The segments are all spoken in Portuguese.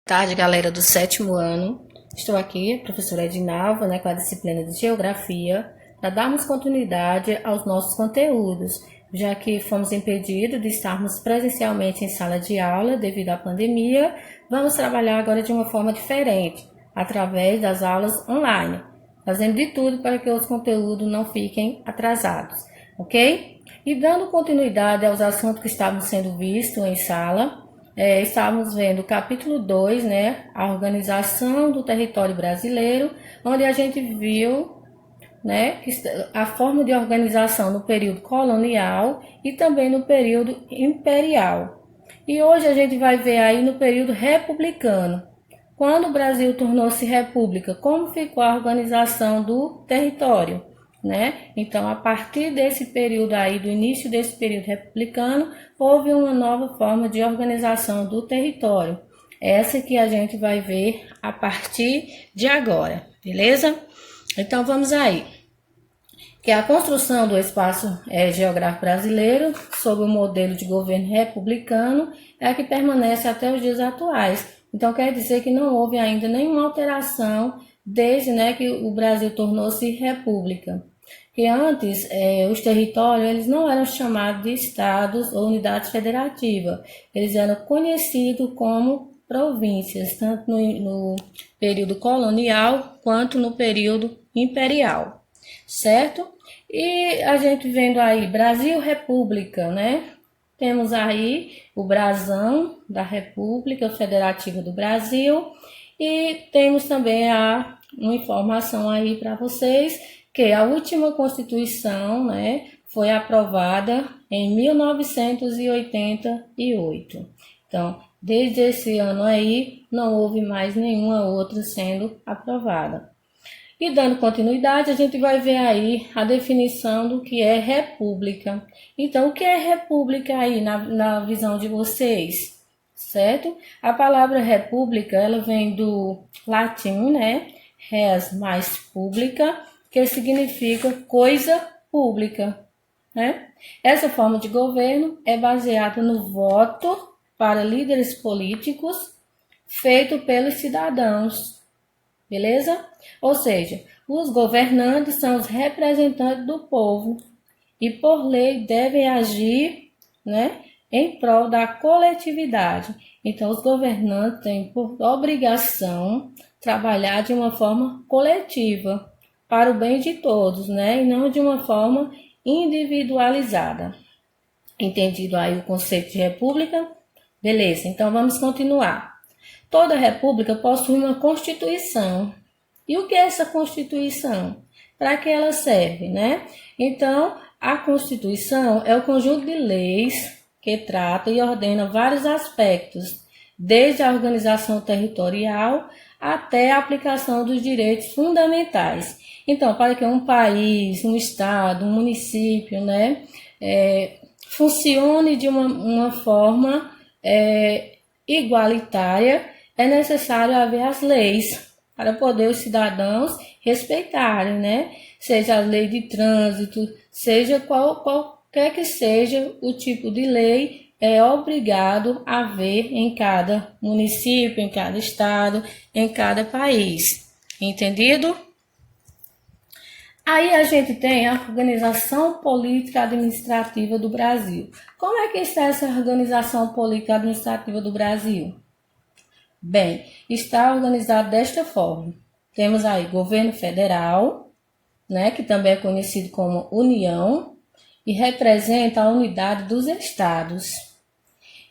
Tarde, galera do 7º ano. Estou aqui, professora Edinalva, com a disciplina de Geografia, para darmos continuidade aos nossos conteúdos, já que fomos impedidos de estarmos presencialmente em sala de aula devido à pandemia. Vamos trabalhar agora de uma forma diferente, através das aulas online, fazendo de tudo para que os conteúdos não fiquem atrasados, ok? E dando continuidade aos assuntos que estavam sendo vistos em sala, estávamos vendo o capítulo 2, a organização do território brasileiro, onde a gente viu a forma de organização no período colonial e também no período imperial. E hoje a gente vai ver aí no período republicano. Quando o Brasil tornou-se república, como ficou a organização do território? Então, a partir desse período aí, do início desse período republicano, houve uma nova forma de organização do território. Essa que a gente vai ver a partir de agora, beleza? Então, vamos aí. Que a construção do espaço geográfico brasileiro, sob o modelo de governo republicano, é a que permanece até os dias atuais. Então, quer dizer que não houve ainda nenhuma alteração desde que o Brasil tornou-se república. Que antes, os territórios eles não eram chamados de estados ou unidades federativas, eles eram conhecidos como províncias, tanto no período colonial quanto no período imperial, certo? E a gente vendo aí Brasil República, Temos aí o brasão da República Federativa do Brasil e temos também uma informação aí para vocês que a última Constituição, foi aprovada em 1988. Então, desde esse ano aí, não houve mais nenhuma outra sendo aprovada. E dando continuidade, a gente vai ver aí a definição do que é república. Então, o que é república aí na visão de vocês? Certo? A palavra república, ela vem do latim, res mais pública, que significa coisa pública, Essa forma de governo é baseada no voto para líderes políticos feito pelos cidadãos, beleza? Ou seja, os governantes são os representantes do povo e por lei devem agir, em prol da coletividade. Então, os governantes têm por obrigação trabalhar de uma forma coletiva, para o bem de todos, e não de uma forma individualizada. Entendido aí o conceito de república? Beleza, então vamos continuar. Toda república possui uma constituição. E o que é essa constituição? Para que ela serve, Então, a constituição é o conjunto de leis que trata e ordena vários aspectos, desde a organização territorial até a aplicação dos direitos fundamentais. Então, para que um país, um estado, um município, funcione de uma forma igualitária, é necessário haver as leis para poder os cidadãos respeitarem, Seja a lei de trânsito, seja qualquer que seja o tipo de lei, é obrigado a haver em cada município, em cada estado, em cada país. Entendido? Aí a gente tem a Organização Política Administrativa do Brasil. Como é que está essa Organização Política Administrativa do Brasil? Bem, está organizado desta forma. Temos aí governo federal, que também é conhecido como União, e representa a unidade dos estados.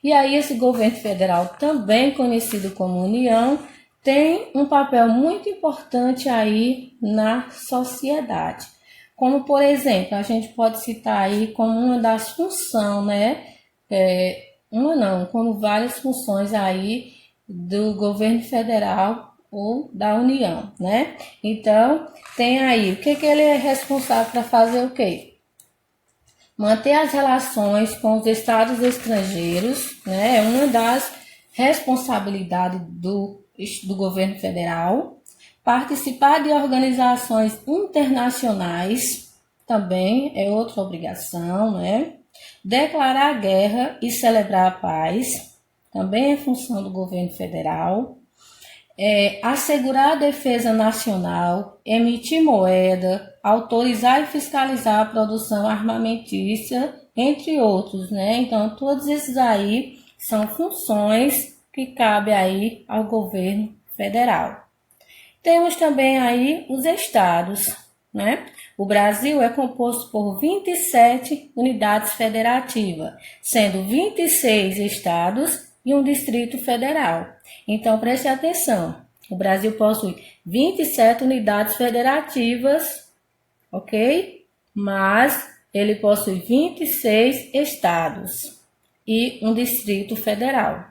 E aí esse governo federal, também conhecido como União, tem um papel muito importante aí na sociedade. Como, por exemplo, a gente pode citar aí como uma das funções, como várias funções aí do governo federal ou da União, Então, tem aí, o que ele é responsável para fazer o quê? Manter as relações com os estados estrangeiros, é uma das responsabilidades do governo federal. Participar de organizações internacionais também é outra obrigação, Declarar guerra e celebrar a paz também é função do governo federal. assegurar a defesa nacional, emitir moeda, autorizar e fiscalizar a produção armamentícia, entre outros, né? Então, todos esses aí são funções que cabem aí ao governo federal. Temos também aí os estados, né? O Brasil é composto por 27 unidades federativas, sendo 26 estados e um distrito federal. Então, preste atenção, o Brasil possui 27 unidades federativas, ok? Mas ele possui 26 estados e um distrito federal.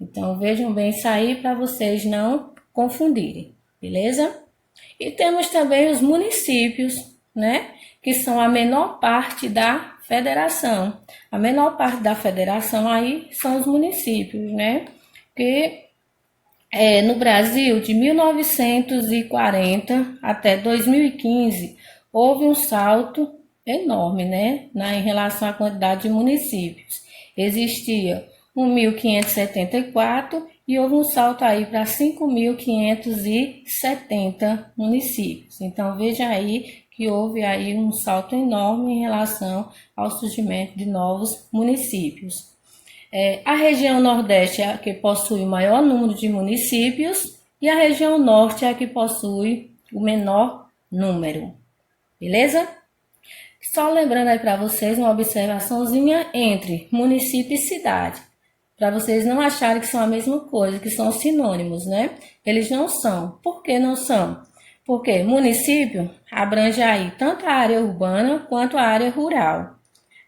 Então, vejam bem isso aí para vocês não confundirem, beleza? E temos também os municípios, né? Que são a menor parte da federação. A menor parte da federação aí são os municípios, né? Que no Brasil, de 1940 até 2015, houve um salto enorme, né? Em relação à quantidade de municípios. Existia 1.574 e houve um salto aí para 5.570 municípios. Então, veja aí que houve aí um salto enorme em relação ao surgimento de novos municípios. A região Nordeste é a que possui o maior número de municípios e a região Norte é a que possui o menor número. Beleza? Só lembrando aí para vocês uma observaçãozinha entre município e cidade, para vocês não acharem que são a mesma coisa, que são sinônimos, né? Eles não são. Por que não são? Porque município abrange aí tanto a área urbana quanto a área rural.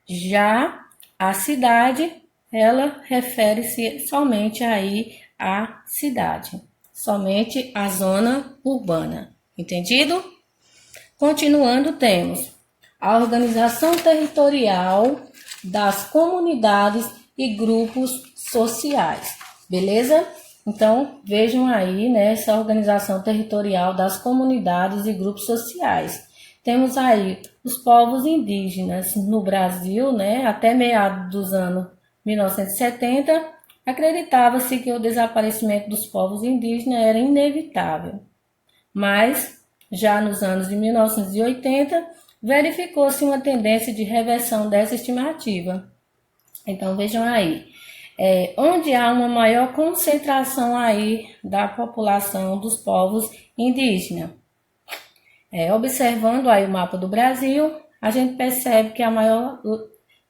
Já a cidade, ela refere-se somente aí à cidade, somente à zona urbana. Entendido? Continuando, temos a organização territorial das comunidades e grupos sociais, beleza? Então, vejam aí, né, essa organização territorial das comunidades e grupos sociais. Temos aí os povos indígenas no Brasil, né, até meados dos anos 1970, acreditava-se que o desaparecimento dos povos indígenas era inevitável. Mas, já nos anos de 1980, verificou-se uma tendência de reversão dessa estimativa. Então, vejam aí, onde há uma maior concentração aí da população dos povos indígenas. Observando aí o mapa do Brasil, a gente percebe que a maior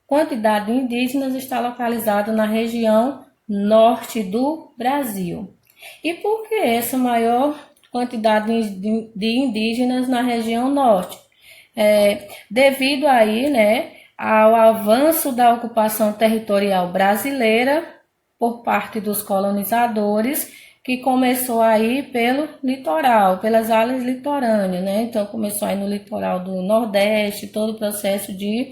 quantidade de indígenas está localizada na região norte do Brasil. E por que essa maior quantidade de indígenas na região norte? Devido aí, né, ao avanço da ocupação territorial brasileira por parte dos colonizadores, que começou aí pelo litoral, pelas áreas litorâneas, né? Então começou aí no litoral do Nordeste, todo o processo de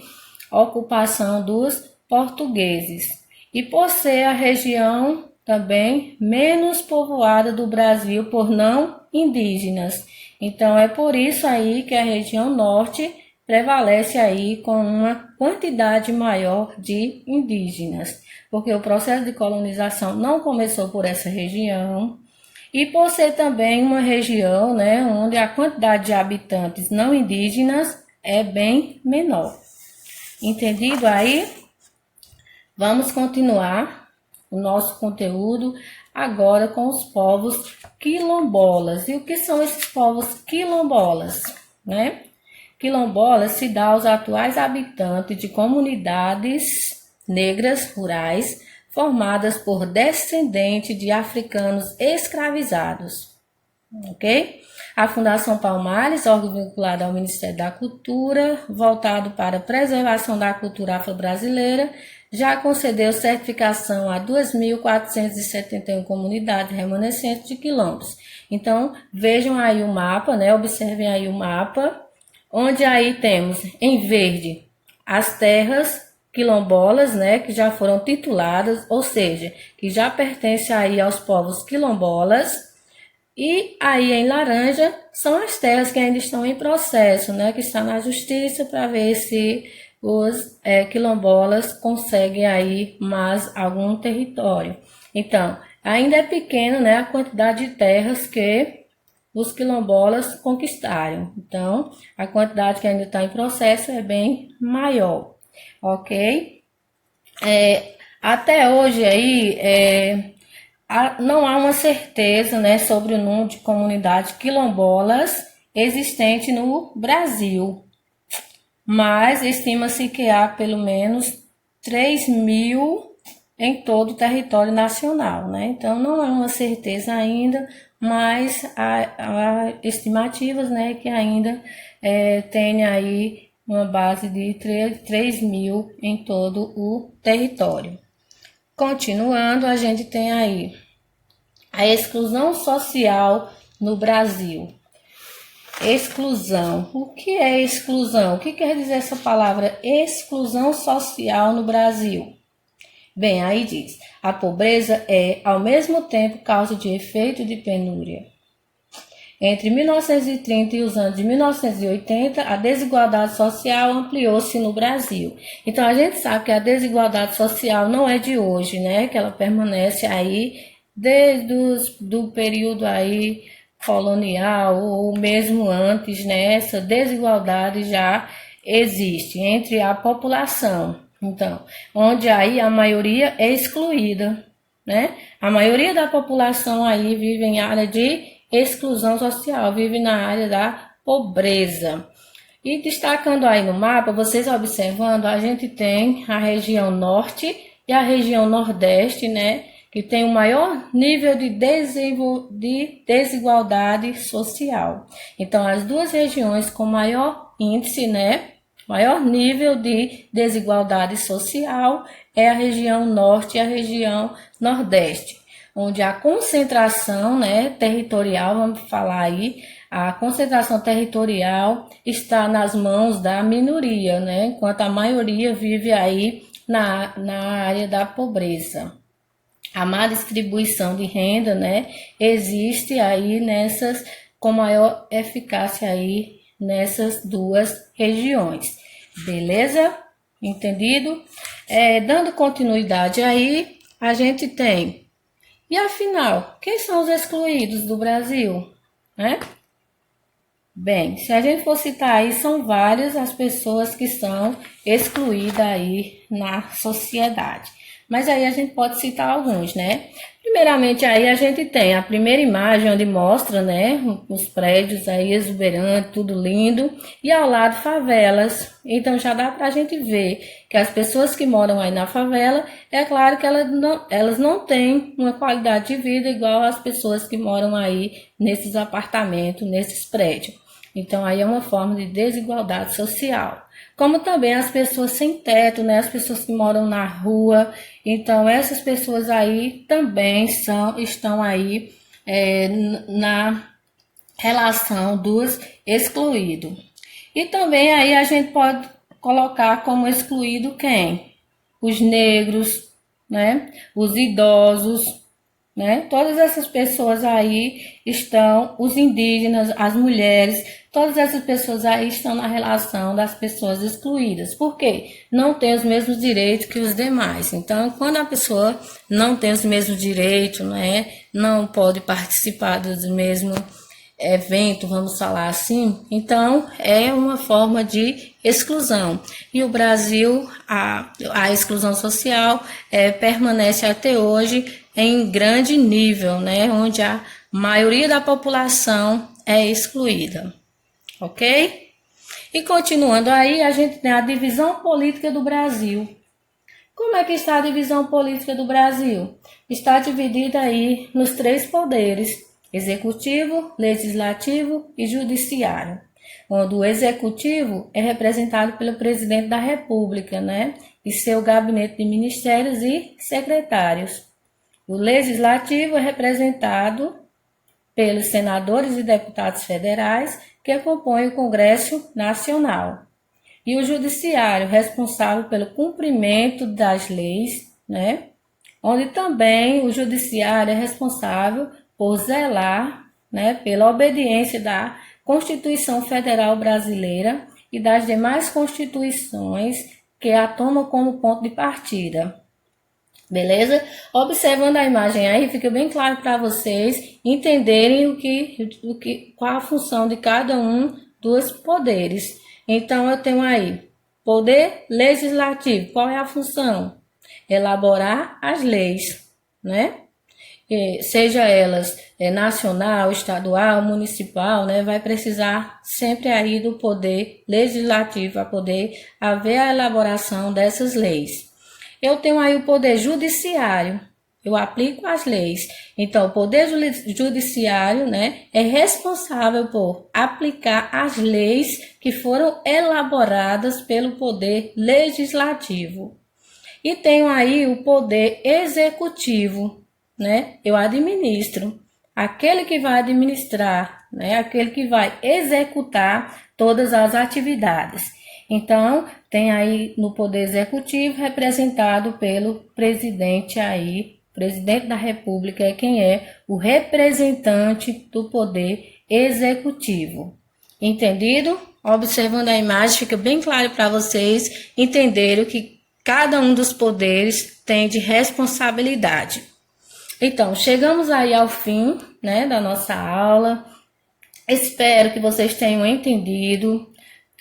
ocupação dos portugueses. E por ser a região também menos povoada do Brasil por não indígenas. Então é por isso aí que a região norte prevalece aí com uma quantidade maior de indígenas, porque o processo de colonização não começou por essa região e por ser também uma região, né, onde a quantidade de habitantes não indígenas é bem menor. Entendido aí? Vamos continuar o nosso conteúdo agora com os povos quilombolas. E o que são esses povos quilombolas, né? Quilombolas se dá aos atuais habitantes de comunidades negras rurais formadas por descendentes de africanos escravizados, ok? A Fundação Palmares, órgão vinculado ao Ministério da Cultura, voltado para a preservação da cultura afro-brasileira, já concedeu certificação a 2.471 comunidades remanescentes de quilombos. Então, vejam aí o mapa, né? Observem aí o mapa, onde aí temos em verde as terras quilombolas, né, que já foram tituladas, ou seja, que já pertencem aí aos povos quilombolas, e aí em laranja são as terras que ainda estão em processo, né, que está na justiça para ver se os quilombolas conseguem aí mais algum território. Então, ainda é pequeno, né, a quantidade de terras que os quilombolas conquistaram. Então, a quantidade que ainda está em processo é bem maior, ok? Até hoje aí, não há uma certeza, né, sobre o número de comunidades quilombolas existente no Brasil, mas estima-se que há pelo menos 3.000 em todo o território nacional, né? Então não é uma certeza ainda, mas há estimativas, né, que ainda tem aí uma base de 3.000 em todo o território. Continuando, a gente tem aí a exclusão social no Brasil. Exclusão. O que é exclusão? O que quer dizer essa palavra exclusão social no Brasil? Bem, aí diz, a pobreza é, ao mesmo tempo, causa de efeito de penúria. Entre 1930 e os anos de 1980, a desigualdade social ampliou-se no Brasil. Então, a gente sabe que a desigualdade social não é de hoje, né? Que ela permanece aí desde do período aí colonial ou mesmo antes, né? Essa desigualdade já existe entre a população. Então, onde aí a maioria é excluída, né? A maioria da população aí vive em área de exclusão social, vive na área da pobreza. E destacando aí no mapa, vocês observando, a gente tem a região norte e a região nordeste, né? Que tem o maior nível de desigualdade social. Então, as duas regiões com maior índice, né? Maior nível de desigualdade social é a região norte e a região nordeste, onde a concentração, né, territorial, vamos falar aí, a concentração territorial está nas mãos da minoria, né, enquanto a maioria vive aí na área da pobreza. A má distribuição de renda, né, existe aí com maior eficácia aí nessas duas regiões. Beleza? Entendido? Dando continuidade aí, a gente tem. E afinal, quem são os excluídos do Brasil? Né? Bem, se a gente for citar aí, são várias as pessoas que são excluídas aí na sociedade. Mas aí a gente pode citar alguns, né? Primeiramente aí a gente tem a primeira imagem onde mostra, né, os prédios aí exuberantes, tudo lindo, e ao lado favelas. Então já dá pra gente ver que as pessoas que moram aí na favela, é claro que elas não têm uma qualidade de vida igual às pessoas que moram aí nesses apartamentos, nesses prédios. Então aí é uma forma de desigualdade social. Como também as pessoas sem teto, né, as pessoas que moram na rua. Então essas pessoas aí também estão aí na relação dos excluídos. E também aí a gente pode colocar como excluído quem? Os negros, né? Os idosos, né? Todas essas pessoas aí estão, os indígenas, as mulheres, todas essas pessoas aí estão na relação das pessoas excluídas. Por quê? Não tem os mesmos direitos que os demais. Então, quando a pessoa não tem os mesmos direitos, né? Não pode participar dos mesmos evento, vamos falar assim, então é uma forma de exclusão. E o Brasil, a exclusão social permanece até hoje em grande nível, né, onde a maioria da população é excluída, ok? E continuando aí, a gente tem a divisão política do Brasil. Como é que está a divisão política do Brasil? Está dividida aí nos três poderes: executivo, legislativo e judiciário, onde o executivo é representado pelo presidente da República, né, e seu gabinete de ministérios e secretários. O legislativo é representado pelos senadores e deputados federais que compõem o Congresso Nacional. E o judiciário, responsável pelo cumprimento das leis, né, onde também o judiciário é responsável por zelar, né, pela obediência da Constituição Federal Brasileira e das demais constituições que a tomam como ponto de partida. Beleza? Observando a imagem aí, fica bem claro para vocês entenderem qual a função de cada um dos poderes. Então, eu tenho aí poder legislativo. Qual é a função? Elaborar as leis, né? Seja elas nacional, estadual, municipal, né? Vai precisar sempre aí do poder legislativo para poder haver a elaboração dessas leis. Eu tenho aí o poder judiciário, eu aplico as leis. Então, o poder judiciário, né, é responsável por aplicar as leis que foram elaboradas pelo poder legislativo. E tenho aí o poder executivo, né? Eu administro. Aquele que vai administrar, né? Aquele que vai executar todas as atividades. Então, tem aí no Poder Executivo representado pelo presidente aí, presidente da República é quem é o representante do Poder Executivo. Entendido? Observando a imagem, fica bem claro para vocês entenderem o que cada um dos poderes tem de responsabilidade. Então, chegamos aí ao fim, né, da nossa aula. Espero que vocês tenham entendido.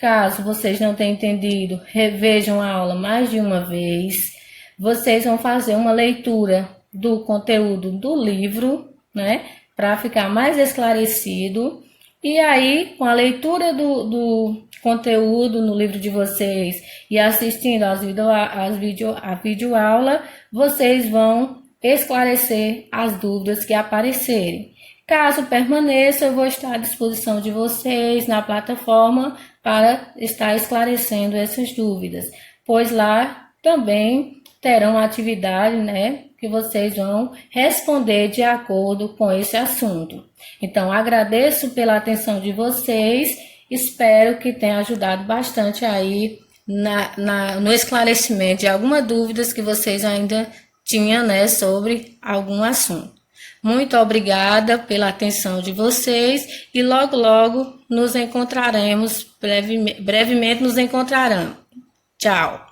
Caso vocês não tenham entendido, revejam a aula mais de uma vez. Vocês vão fazer uma leitura do conteúdo do livro, né, para ficar mais esclarecido. E aí, com a leitura do conteúdo no livro de vocês e assistindo a videoaula, vocês vão esclarecer as dúvidas que aparecerem. Caso permaneça, eu vou estar à disposição de vocês na plataforma para estar esclarecendo essas dúvidas, pois lá também terão atividade, né, que vocês vão responder de acordo com esse assunto. Então, agradeço pela atenção de vocês, espero que tenha ajudado bastante aí no esclarecimento de algumas dúvidas que vocês ainda tinham, né, sobre algum assunto. Muito obrigada pela atenção de vocês e logo nos encontraremos, brevemente nos encontraremos. Tchau!